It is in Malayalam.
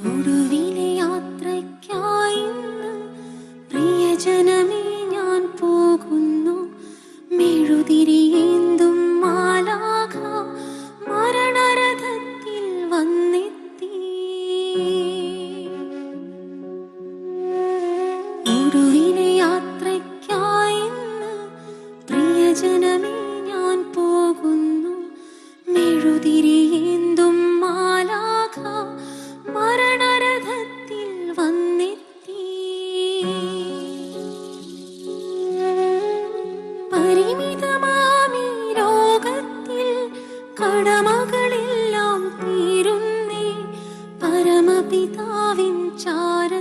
ഒടുവിലെ യാത്രയ്ക്കായി പ്രിയജനമേ ഞാൻ പോകുന്നു. മെഴുതിരിയേന്തും മാലാഖ മരണരഥത്തിൽ വന്നെത്തി. ഒടുവിലെ യാത്രയ്ക്കായി പ്രിയജനമേ ഞാൻ പോകുന്നു. മെഴുതിരിയേന്തും മാലാഖ മരണരഥത്തിൽ വന്നെത്തി. പരിമിതമാമീ ലോകത്തിൽ കടമകളെല്ലാം തീരുന്നേ. പരമപിതാവിൻ ചാര